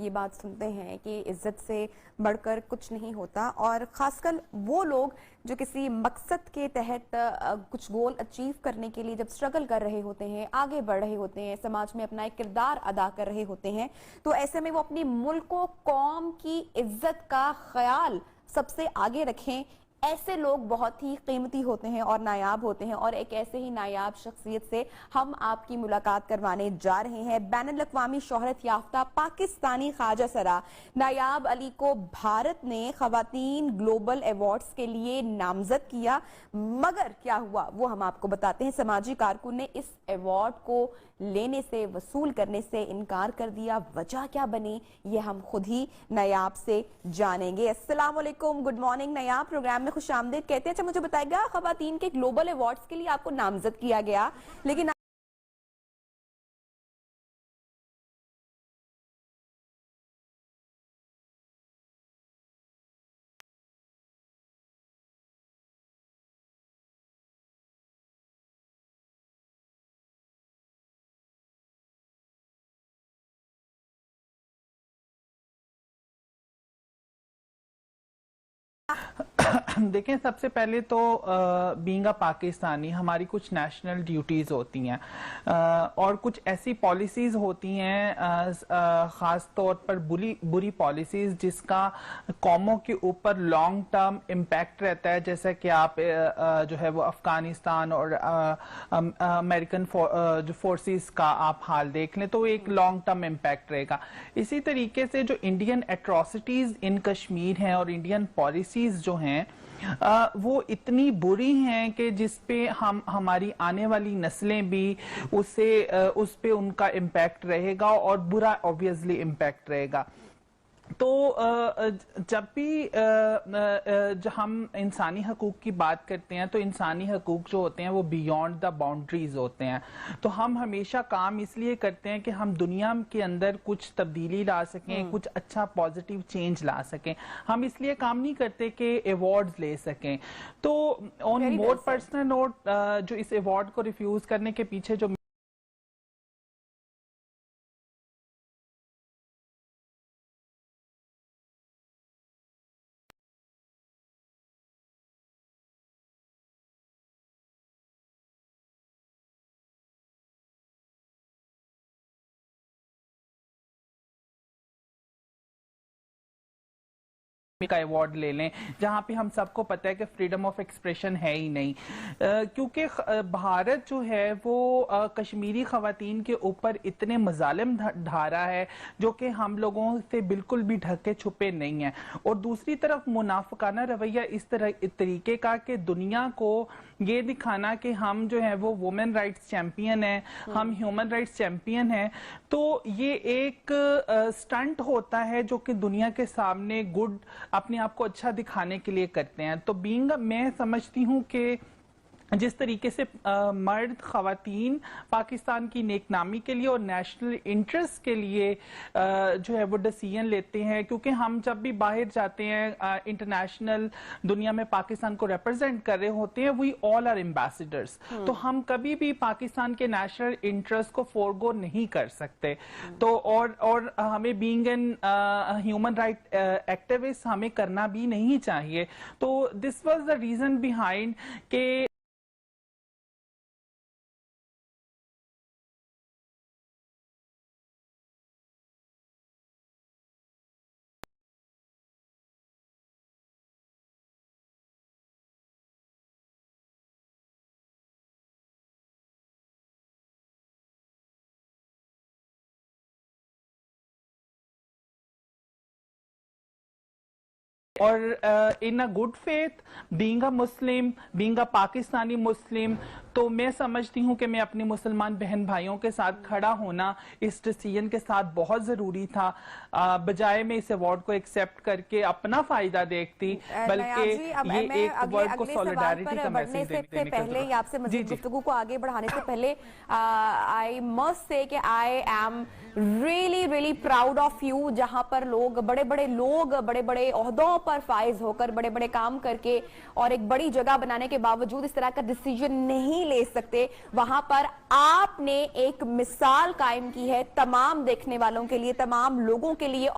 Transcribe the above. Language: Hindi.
ये बात सुनते हैं कि इज्जत से बढ़कर कुछ नहीं होता, और खासकर वो लोग जो किसी मकसद के तहत कुछ गोल अचीव करने के लिए जब स्ट्रगल कर रहे होते हैं, आगे बढ़ रहे होते हैं, समाज में अपना एक किरदार अदा कर रहे होते हैं, तो ऐसे में वो अपनी मुल्क को, कौम की इज्जत का ख्याल सबसे आगे रखें। ऐसे लोग बहुत ही कीमती होते हैं और नायाब होते हैं, और एक ऐसे ही नायाब शख्सियत से हम आपकी मुलाकात करवाने जा रहे हैं। बैनुल-अक़वामी शोहरत याफ्ता पाकिस्तानी ख्वाजा सरा नायाब अली को भारत ने खवातीन ग्लोबल अवार्ड्स के लिए नामजद किया, मगर क्या हुआ वो हम आपको बताते हैं। समाजी कारकुन ने इस अवार्ड को लेने से, वसूल करने से इनकार कर दिया। वजह क्या बनी ये हम खुद ही नायाब से जानेंगे। अस्सलाम वालेकुम, गुड मॉर्निंग नायाब, प्रोग्राम में खुशामदीद कहते हैं। अच्छा, मुझे बताइएगा, खवातीन के ग्लोबल अवार्ड्स के लिए आपको नामजद किया गया, लेकिन देखें, सबसे पहले तो बीइंग अ पाकिस्तानी हमारी कुछ नेशनल ड्यूटीज होती हैं और कुछ ऐसी पॉलिसीज होती हैं, ख़ास तौर पर बुरी पॉलिसीज जिसका कौमों के ऊपर लॉन्ग टर्म इम्पैक्ट रहता है। जैसा कि आप जो है वो अफगानिस्तान और अमेरिकन जो फोर्सेस का आप हाल देख लें तो एक लॉन्ग टर्म इम्पैक्ट रहेगा। इसी तरीके से जो इंडियन एट्रोसिटीज इन कश्मीर हैं और इंडियन पॉलिसीज जो हैं वो इतनी बुरी हैं कि जिस पे हमारी आने वाली नस्लें भी उस पे उनका इम्पैक्ट रहेगा और बुरा ऑब्वियसली इम्पैक्ट रहेगा। तो जब भी जब हम इंसानी हकूक की बात करते हैं तो इंसानी हकूक जो होते हैं वो बियॉन्ड द बाउंड्रीज होते हैं। तो हम हमेशा काम इसलिए करते हैं कि हम दुनिया के अंदर कुछ तब्दीली ला सकें, कुछ अच्छा पॉजिटिव चेंज ला सकें। हम इसलिए काम नहीं करते कि अवार्ड्स ले सकें। तो ऑन मोर पर्सनल नोट, जो इस अवार्ड को रिफ्यूज करने के पीछे जो का अवार्ड ले लें, जहां पे हम सबको पता है कि फ्रीडम ऑफ एक्सप्रेशन है ही नहीं, क्योंकि भारत जो है वो कश्मीरी खवातीन के ऊपर इतने मजालिम ढा रहा है जो कि हम लोगों से बिल्कुल भी ढके छुपे नहीं है। और दूसरी तरफ मुनाफिकाना रवैया इस तरीके का कि दुनिया को ये दिखाना कि हम जो है वो वुमेन राइट्स चैंपियन है, हम ह्यूमन राइट्स चैंपियन है। तो ये एक स्टंट होता है जो कि दुनिया के सामने गुड, अपने आप को अच्छा दिखाने के लिए करते हैं। तो बीइंग, मैं समझती हूँ कि जिस तरीके से मर्द खवातीन पाकिस्तान की नेकनामी के लिए और नेशनल इंटरेस्ट के लिए जो है वो डिसीजन लेते हैं, क्योंकि हम जब भी बाहर जाते हैं इंटरनेशनल दुनिया में पाकिस्तान को रिप्रेजेंट कर रहे होते हैं, वी ऑल आर एम्बेसडर्स। तो हम कभी भी पाकिस्तान के नेशनल इंटरेस्ट को फोरगो नहीं कर सकते। तो और हमें being an human right activist हमें करना भी नहीं चाहिए। तो this was the reason behind के और in a good faith, being a Muslim, being a Pakistani Muslim, तो मैं समझती हूँ कि मैं अपने मुसलमान बहन भाइयों के साथ खड़ा होना इस डिसीजन के साथ बहुत जरूरी था। बजाय में इस अवार्ड को एक्सेप्ट करके अपना फायदा देखती, बल्कि ये एक वर्ड को सॉलिडारिटी का मैसेज देने का पहले आपसे मज़ीद गुफ्तगू को आगे बढ़ाने से पहले आई मस्ट से कि I am really proud of you, जहां पर लोग बड़े बड़े ओहदों पर फाइज होकर, बड़े बड़े काम करके और एक बड़ी जगह बनाने के बावजूद इस तरह का डिसीजन नहीं नहीं ले सकते, वहां पर आपने एक मिसाल कायम की है तमाम देखने वालों के लिए, तमाम लोगों के लिए।